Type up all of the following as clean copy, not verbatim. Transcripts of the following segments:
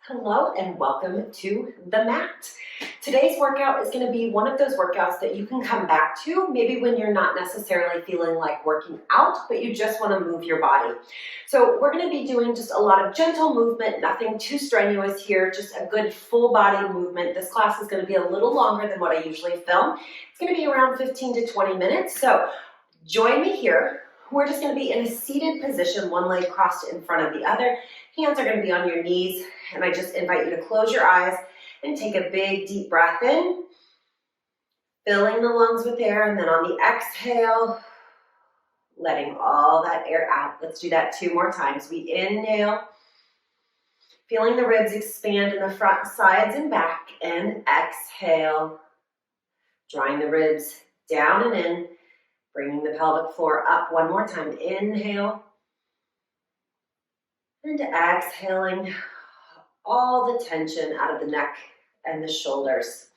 Hello and welcome to the mat. Today's workout is going to be one of those workouts that you can come back to maybe when you're not necessarily feeling like working out, but you just want to move your body. So we're going to be doing just a lot of gentle movement, nothing too strenuous here, just a good full body movement. This class is going to be a little longer than what I usually film. It's going to be around 15 to 20 minutes. So join me here. We're just going to be in a seated position, one leg crossed in front of the other. Hands are going to be on your knees, and I just invite you to close your eyes and take a big deep breath in, filling the lungs with air, and then on the exhale, letting all that air out. Let's do that 2 more times. We inhale, feeling the ribs expand in the front, sides, and back, and exhale, drawing the ribs down and in, bringing the pelvic floor up. 1 more time. Inhale. And exhaling all the tension out of the neck and the shoulders.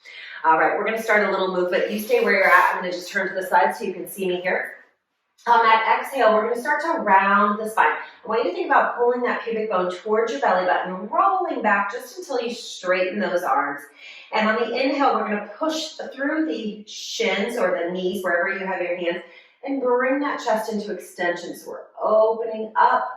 All right, we're going to start a little movement. You stay where you're at. I'm going to just turn to the side so you can see me here. On that exhale, we're going to start to round the spine. I want you to think about pulling that pubic bone towards your belly button, rolling back just until you straighten those arms. And on the inhale, we're going to push through the shins or the knees, wherever you have your hands, and bring that chest into extension. So we're opening up,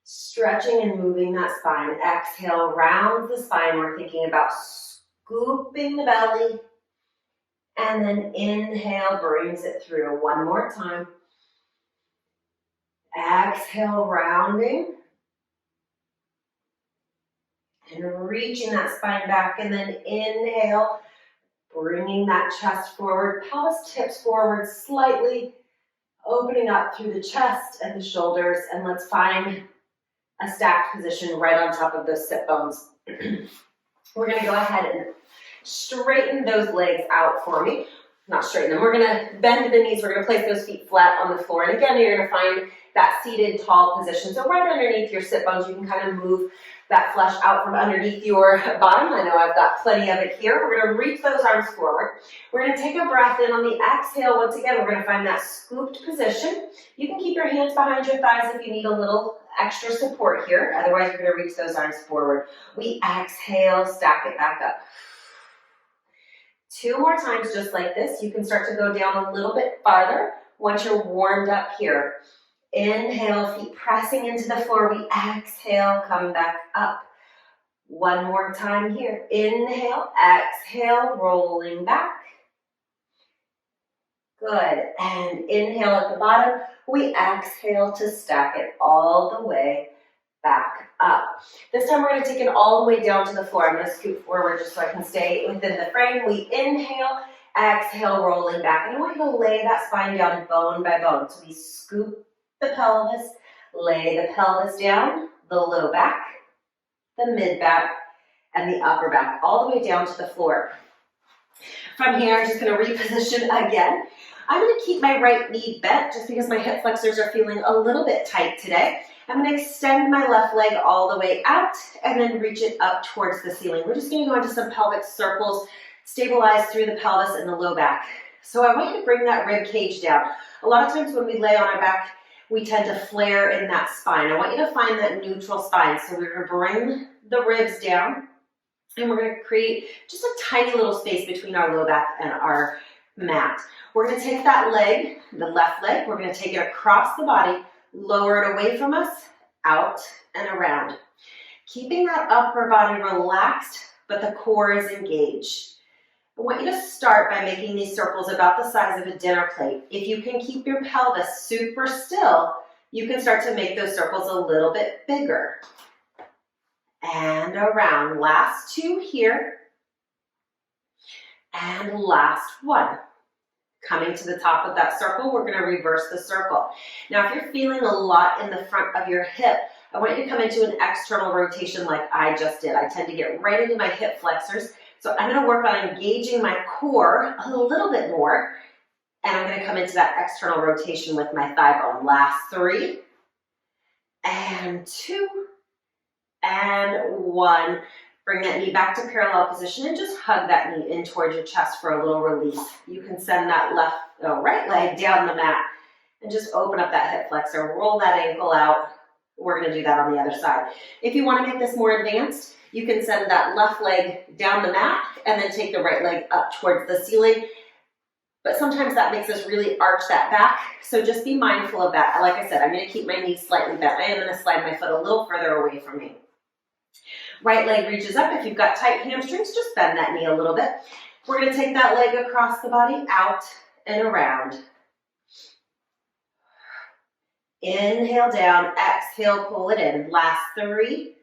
stretching and moving that spine. Exhale, rounds the spine. We're thinking about scooping the belly. And then inhale, brings it through. 1 more time. Exhale, rounding. And reaching that spine back. And then inhale, bringing that chest forward. Pelvis tips forward slightly. Opening up through the chest and the shoulders. And let's find a stacked position right on top of those sit bones. We're going to go ahead and straighten those legs out for me. Not straighten them. We're going to bend the knees. We're going to place those feet flat on the floor. And again, you're going to find that seated tall position. So right underneath your sit bones, you can kind of move that flesh out from underneath your bottom. I know I've got plenty of it here. We're going to reach those arms forward. We're going to take a breath in. On the exhale, once again, we're going to find that scooped position. You can keep your hands behind your thighs if you need a little extra support here. Otherwise, you're going to reach those arms forward. We exhale, stack it back up. 2 more times just like this. You can start to go down a little bit farther once you're warmed up here. Inhale, feet pressing into the floor. We exhale, come back up. 1 more time here. Inhale, exhale, rolling back. Good. And inhale at the bottom. We exhale to stack it all the way back up. This time we're going to take it all the way down to the floor. I'm going to scoot forward just so I can stay within the frame. We inhale, exhale, rolling back. And I want you to lay that spine down bone by bone. So we scoop the pelvis, lay the pelvis down, the low back, the mid back, and the upper back, all the way down to the floor. From here, I'm just going to reposition again. I'm going to keep my right knee bent just because my hip flexors are feeling a little bit tight today. I'm going to extend my left leg all the way out and then reach it up towards the ceiling. We're just going to go into some pelvic circles, stabilize through the pelvis and the low back. So I want you to bring that rib cage down. A lot of times when we lay on our back, we tend to flare in that spine. I want you to find that neutral spine. So we're going to bring the ribs down and we're going to create just a tiny little space between our low back and our mat. We're going to take that leg, the left leg, we're going to take it across the body, lower it away from us, out and around. Keeping that upper body relaxed, but the core is engaged. I want you to start by making these circles about the size of a dinner plate. If you can keep your pelvis super still, you can start to make those circles a little bit bigger. And around. Last 2 here. And last 1. Coming to the top of that circle, we're going to reverse the circle. Now, if you're feeling a lot in the front of your hip, I want you to come into an external rotation like I just did. I tend to get right into my hip flexors. So I'm going to work on engaging my core a little bit more. And I'm going to come into that external rotation with my thigh bone. Last 3. And 2. And 1. Bring that knee back to parallel position and just hug that knee in towards your chest for a little release. You can send that right leg down the mat and just open up that hip flexor. Roll that ankle out. We're gonna do that on the other side. If you wanna make this more advanced, you can send that left leg down the mat and then take the right leg up towards the ceiling. But sometimes that makes us really arch that back. So just be mindful of that. Like I said, I'm gonna keep my knees slightly bent. I am gonna slide my foot a little further away from me. Right leg reaches up. If you've got tight hamstrings, just bend that knee a little bit. We're gonna take that leg across the body, out and around. Inhale down, exhale, pull it in. Last 3,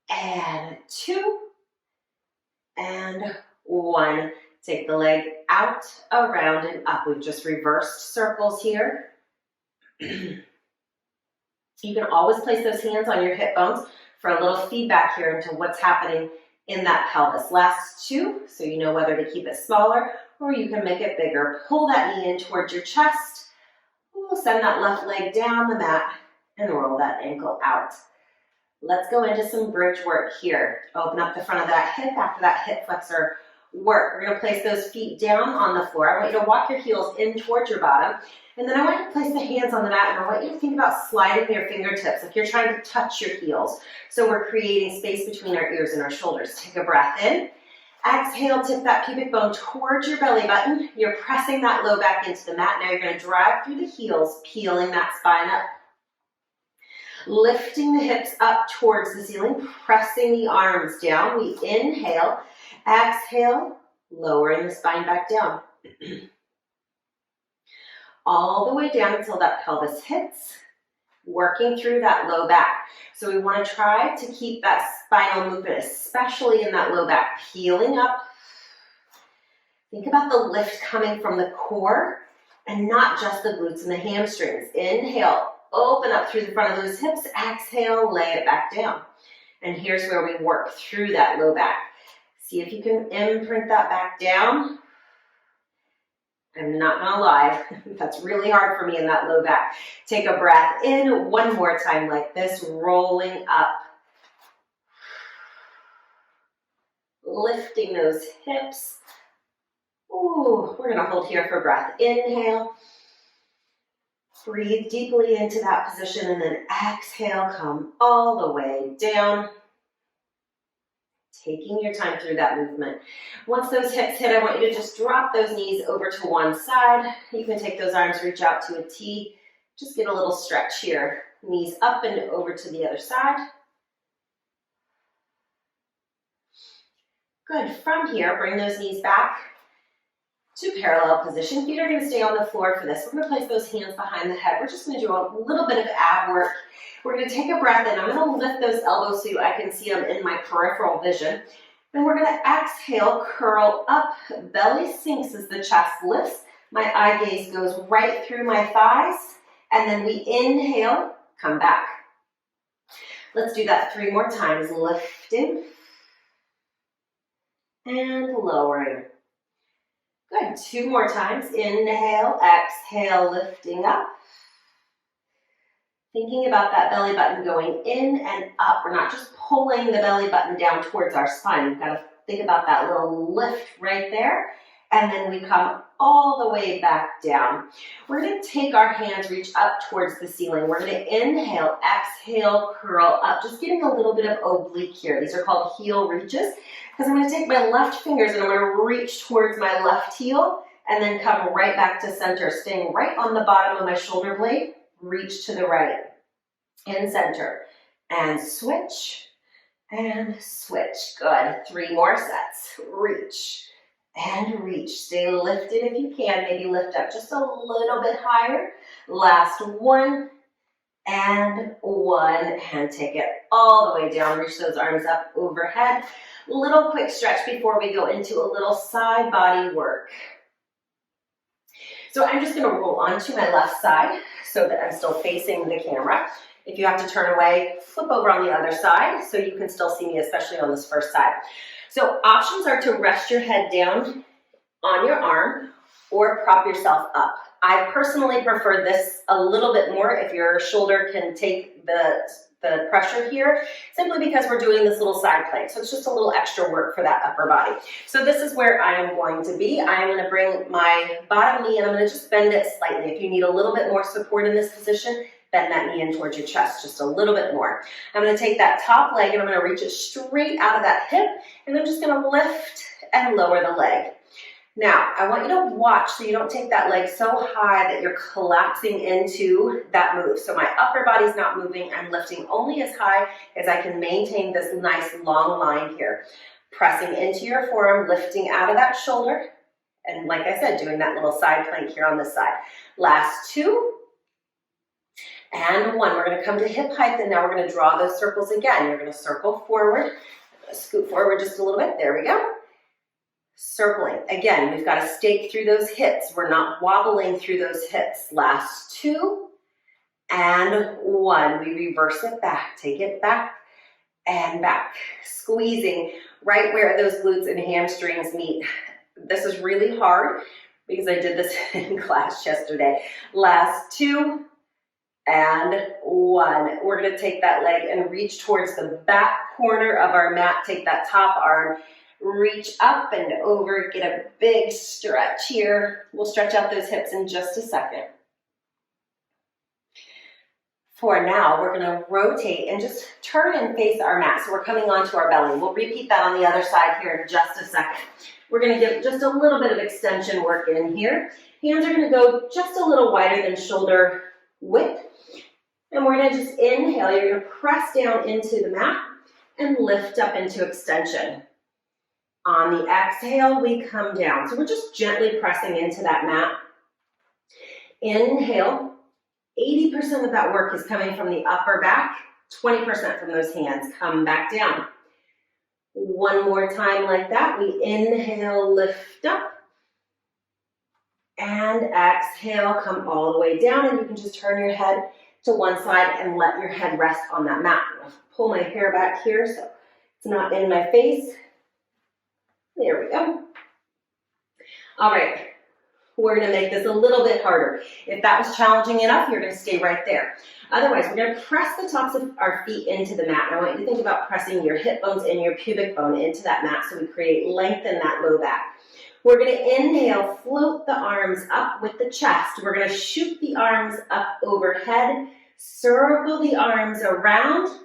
and 2, and 1. Take the leg out, around, and up. We've just reversed circles here. You can always place those hands on your hip bones for a little feedback here into what's happening in that pelvis. Last 2, so you know whether to keep it smaller or you can make it bigger. Pull that knee in towards your chest. We'll send that left leg down the mat and roll that ankle out. Let's go into some bridge work here. Open up the front of that hip after that hip flexor work. We're gonna place those feet down on the floor. I want you to walk your heels in towards your bottom. And then I want you to place the hands on the mat and I want you to think about sliding your fingertips like you're trying to touch your heels. So we're creating space between our ears and our shoulders. Take a breath in. Exhale, tip that pubic bone towards your belly button. You're pressing that low back into the mat. Now you're gonna drive through the heels, peeling that spine up. Lifting the hips up towards the ceiling, pressing the arms down. We inhale, exhale, lowering the spine back down. All the way down until that pelvis hits, working through that low back. So we want to try to keep that spinal movement, especially in that low back, peeling up. Think about the lift coming from the core and not just the glutes and the hamstrings. Inhale, open up through the front of those hips. Exhale, lay it back down. And here's where we work through that low back. See if you can imprint that back down. I'm not gonna lie, that's really hard for me in that low back. Take a breath in one more time like this, rolling up. Lifting those hips. Ooh, we're gonna hold here for breath. Inhale. Breathe deeply into that position and then exhale, come all the way down. Taking your time through that movement. Once those hips hit, I want you to just drop those knees over to one side. You can take those arms, reach out to a T. Just get a little stretch here. Knees up and over to the other side. Good. From here, bring those knees back to parallel position. Feet are going to stay on the floor for this. We're going to place those hands behind the head. We're just going to do a little bit of ab work. We're going to take a breath in. I'm going to lift those elbows so I can see them in my peripheral vision. Then we're going to exhale, curl up, belly sinks as the chest lifts. My eye gaze goes right through my thighs. And then we inhale, come back. Let's do that 3 more times. Lifting and lowering. Good. 2 more times. Inhale, exhale, lifting up. Thinking about that belly button going in and up. We're not just pulling the belly button down towards our spine. We've got to think about that little lift right there. And then we come all the way back down. We're going to take our hands, reach up towards the ceiling. We're going to inhale, exhale, curl up. Just getting a little bit of oblique here. These are called heel reaches. Because I'm going to take my left fingers and I'm going to reach towards my left heel and then come right back to center, staying right on the bottom of my shoulder blade. Reach to the right, in center, and switch, and switch. Good. 3 more sets. Reach, and reach. Stay lifted if you can. Maybe lift up just a little bit higher. Last 1, and 1. And take it all the way down. Reach those arms up overhead. Little quick stretch before we go into a little side body work. So I'm just going to roll onto my left side so that I'm still facing the camera. If you have to turn away, flip over on the other side so you can still see me, especially on this first side. So options are to rest your head down on your arm or prop yourself up. I personally prefer this a little bit more if your shoulder can take the pressure here, simply because we're doing this little side plank. So it's just a little extra work for that upper body. So this is where I am going to be. I'm going to bring my bottom knee and I'm going to just bend it slightly. If you need a little bit more support in this position, bend that knee in towards your chest just a little bit more. I'm gonna take that top leg and I'm gonna reach it straight out of that hip, and I'm just gonna lift and lower the leg. Now, I want you to watch so you don't take that leg so high that you're collapsing into that move. So my upper body's not moving, I'm lifting only as high as I can maintain this nice long line here. Pressing into your forearm, lifting out of that shoulder, and like I said, doing that little side plank here on this side. Last 2, and 1. We're gonna come to hip height, and now we're gonna draw those circles again. You're gonna circle forward, scoot forward just a little bit, there we go. Circling. Again, we've got to stake through those hips. We're not wobbling through those hips. Last 2 and 1. We reverse it back. Take it back and back. Squeezing right where those glutes and hamstrings meet. This is really hard because I did this in class yesterday. Last 2 and 1. We're going to take that leg and reach towards the back corner of our mat. Take that top arm. Reach up and over, get a big stretch here. We'll stretch out those hips in just a second. For now, we're gonna rotate and just turn and face our mat. So we're coming onto our belly. We'll repeat that on the other side here in just a second. We're gonna give just a little bit of extension work in here. Hands are gonna go just a little wider than shoulder width. And we're gonna just inhale. You're gonna press down into the mat and lift up into extension. On the exhale, we come down. So we're just gently pressing into that mat. Inhale. 80% of that work is coming from the upper back, 20% from those hands. Come back down. One more time like that. We inhale, lift up. And exhale, come all the way down. And you can just turn your head to one side and let your head rest on that mat. I'll pull my hair back here so it's not in my face. There we go. All right, we're gonna make this a little bit harder. If that was challenging enough, you're gonna stay right there. Otherwise, we're gonna press the tops of our feet into the mat. And I want you to think about pressing your hip bones and your pubic bone into that mat so we create length in that low back. We're gonna inhale, float the arms up with the chest. We're gonna shoot the arms up overhead, circle the arms around,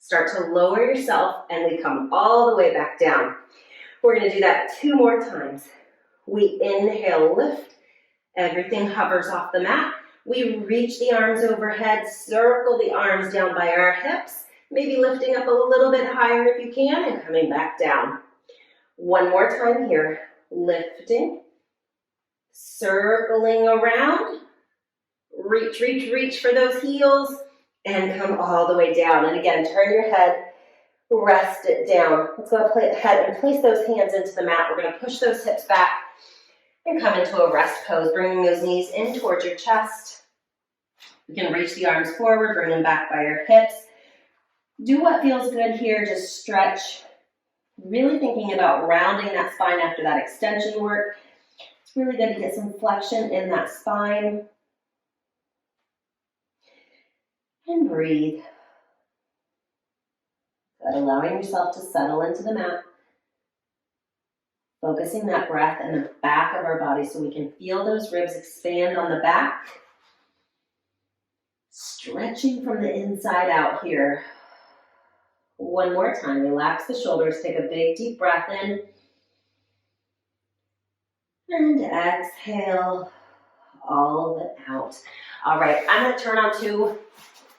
start to lower yourself, and we come all the way back down. We're gonna do that 2 more times. We inhale, lift, everything hovers off the mat. We reach the arms overhead, circle the arms down by our hips, maybe lifting up a little bit higher if you can, and coming back down. 1 more time here, lifting, circling around, reach, reach, reach for those heels, and come all the way down. And again, turn your head, rest it down. Let's go ahead and place those hands into the mat. We're gonna push those hips back and come into a rest pose, bringing those knees in towards your chest. You can reach the arms forward, bring them back by your hips. Do what feels good here, just stretch. Really thinking about rounding that spine after that extension work. It's really good to get some flexion in that spine. And breathe. Good, allowing yourself to settle into the mat. Focusing that breath in the back of our body so we can feel those ribs expand on the back. Stretching from the inside out here. 1 more time, relax the shoulders, take a big deep breath in. And exhale all of it out. All right, I'm gonna turn onto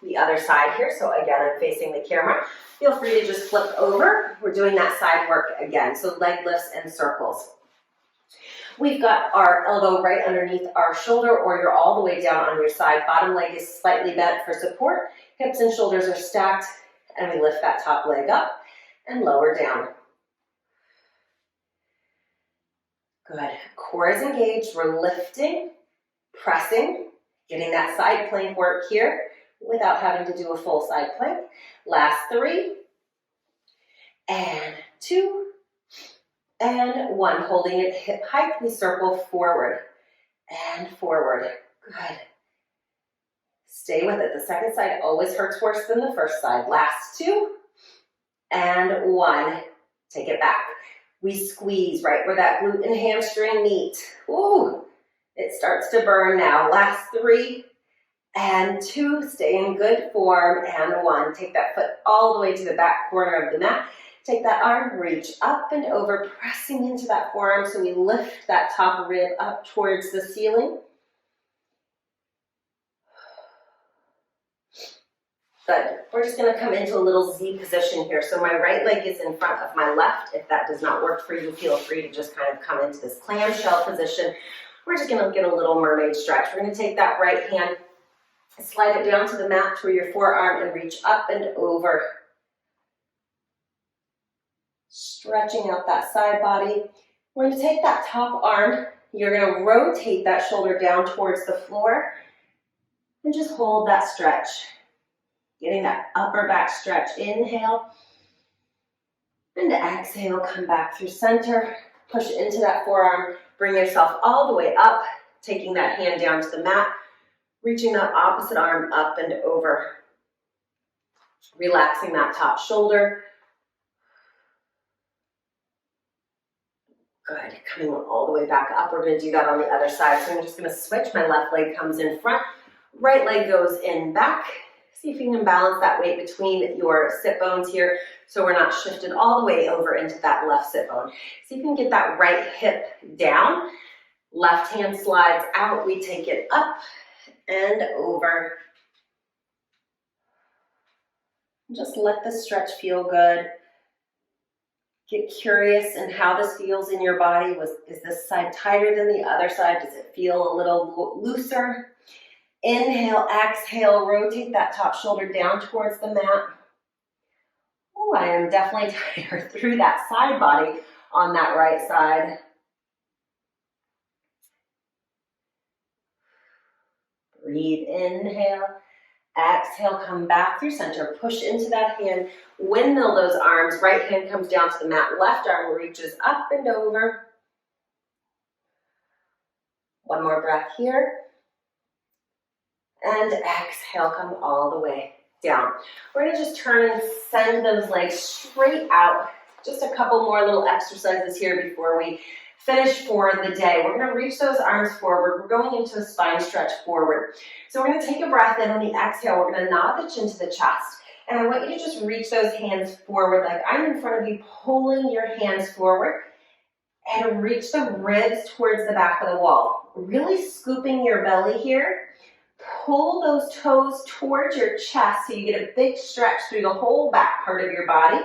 the other side here. So again, I'm facing the camera. Feel free to just flip over. We're doing that side work again. So leg lifts and circles. We've got our elbow right underneath our shoulder, or you're all the way down on your side. Bottom leg is slightly bent for support. Hips and shoulders are stacked, and we lift that top leg up and lower down. Good. Core is engaged. We're lifting, pressing, getting that side plank work here without having to do a full side plank. Last 3, and 2, and 1. Holding it hip height, we circle forward and forward. Good. Stay with it. The second side always hurts worse than the first side. Last 2, and 1. Take it back. We squeeze right where that glute and hamstring meet. Ooh, it starts to burn now. Last 3, and 2, stay in good form, and 1. Take that foot all the way to the back corner of the mat. Take that arm, reach up and over, pressing into that forearm so we lift that top rib up towards the ceiling. Good. We're just going to come into a little Z position here. So my right leg is in front of my left. If that does not work for you, feel free to just kind of come into this clamshell position. We're just going to get a little mermaid stretch. We're going to take that right hand, slide it down to the mat through your forearm and reach up and over. Stretching out that side body. We're going to take that top arm. You're going to rotate that shoulder down towards the floor and just hold that stretch. Getting that upper back stretch. Inhale and exhale, come back through center. Push into that forearm. Bring yourself all the way up, taking that hand down to the mat, reaching that opposite arm up and over. Relaxing that top shoulder. Good, coming all the way back up. We're going to do that on the other side. So I'm just going to switch. My left leg comes in front, right leg goes in back. See if you can balance that weight between your sit bones here so we're not shifted all the way over into that left sit bone. See if you can get that right hip down. Left hand slides out. We take it up and over. Just let the stretch feel good. Get curious in how this feels in your body. Is this side tighter than the other side? Does it feel a little looser? Inhale, exhale, rotate that top shoulder down towards the mat. Oh, I am definitely tighter through that side body on that right side. Breathe, inhale, exhale, come back through center, push into that hand, windmill those arms, right hand comes down to the mat, left arm reaches up and over. One more breath here. And exhale, come all the way down. We're going to just turn and send those legs straight out. Just a couple more little exercises here before we finish for the day. We're going to reach those arms forward. We're going into a spine stretch forward. So we're going to take a breath in. On the exhale, we're going to nod the chin to the chest. And I want you to just reach those hands forward like I'm in front of you, pulling your hands forward. And reach the ribs towards the back of the wall. Really scooping your belly here. Pull those toes towards your chest so you get a big stretch through the whole back part of your body.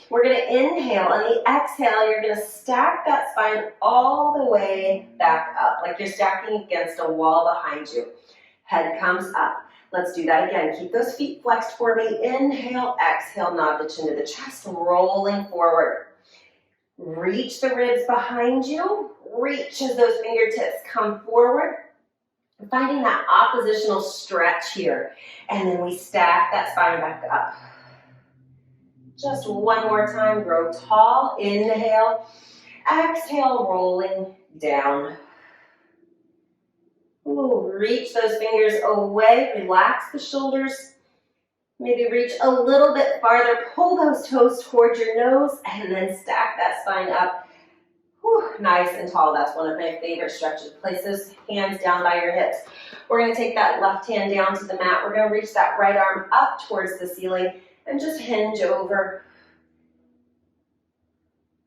We're going to inhale. On the exhale, you're going to stack that spine all the way back up, like you're stacking against a wall behind you. Head comes up. Let's do that again. Keep those feet flexed for me. Inhale, exhale, nod the chin to the chest, rolling forward. Reach the ribs behind you. Reach as those fingertips come forward. Finding that oppositional stretch here. And then we stack that spine back up. Just one more time. Grow tall. Inhale. Exhale, rolling down. Ooh, reach those fingers away. Relax the shoulders. Maybe reach a little bit farther. Pull those toes towards your nose and then stack that spine up. Whew, nice and tall. That's one of my favorite stretches. Place those hands down by your hips. We're going to take that left hand down to the mat. We're going to reach that right arm up towards the ceiling and just hinge over.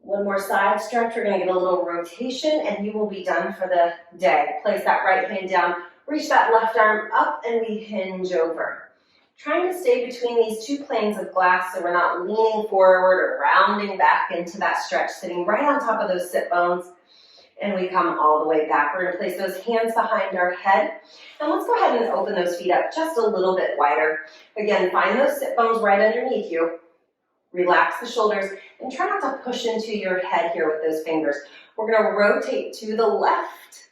One more side stretch. We're going to get a little rotation and you will be done for the day. Place that right hand down. Reach that left arm up and we hinge over. Trying to stay between these two planes of glass so we're not leaning forward or rounding back into that stretch, sitting right on top of those sit bones. And we come all the way back. We're going to place those hands behind our head. And let's go ahead and open those feet up just a little bit wider. Again, find those sit bones right underneath you. Relax the shoulders and try not to push into your head here with those fingers. We're going to rotate to the left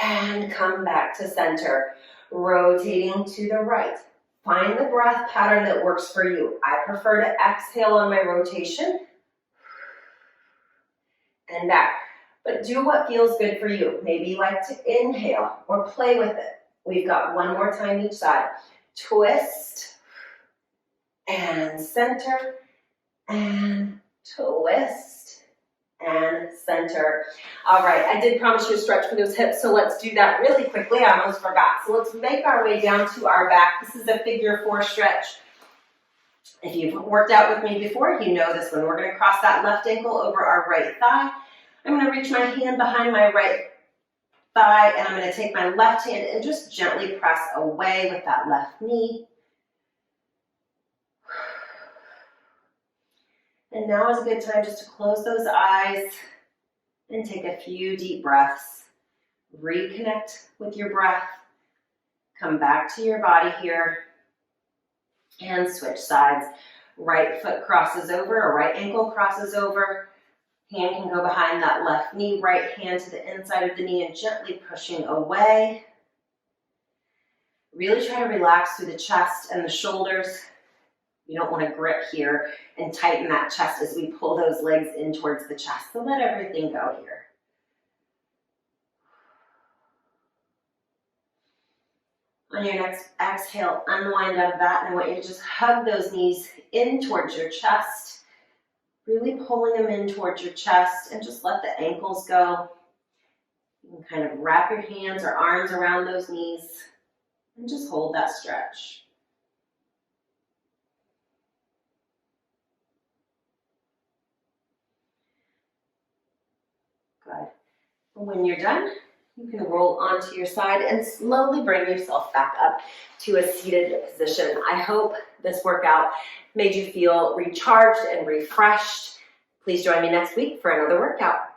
and come back to center. Rotating to the right. Find the breath pattern that works for you. I prefer to exhale on my rotation and back. But do what feels good for you. Maybe you like to inhale or play with it. We've got one more time each side. Twist and center and twist and center. All right, I did promise you a stretch for those hips, so let's do that really quickly. I almost forgot. So let's make our way down to our back. This is a figure 4 stretch. If you've worked out with me before, you know this one. We're going to cross that left ankle over our right thigh. I'm going to reach my hand behind my right thigh, and I'm going to take my left hand and just gently press away with that left knee. And now is a good time just to close those eyes and take a few deep breaths. Reconnect with your breath. Come back to your body here and switch sides. Right foot crosses over, or right ankle crosses over. Hand can go behind that left knee, right hand to the inside of the knee and gently pushing away. Really try to relax through the chest and the shoulders. You don't want to grip here and tighten that chest as we pull those legs in towards the chest. So let everything go here. On your next exhale, unwind out of that, and I want you to just hug those knees in towards your chest, really pulling them in towards your chest, and just let the ankles go. You can kind of wrap your hands or arms around those knees and just hold that stretch. Good. When you're done, you can roll onto your side and slowly bring yourself back up to a seated position. I hope this workout made you feel recharged and refreshed. Please join me next week for another workout.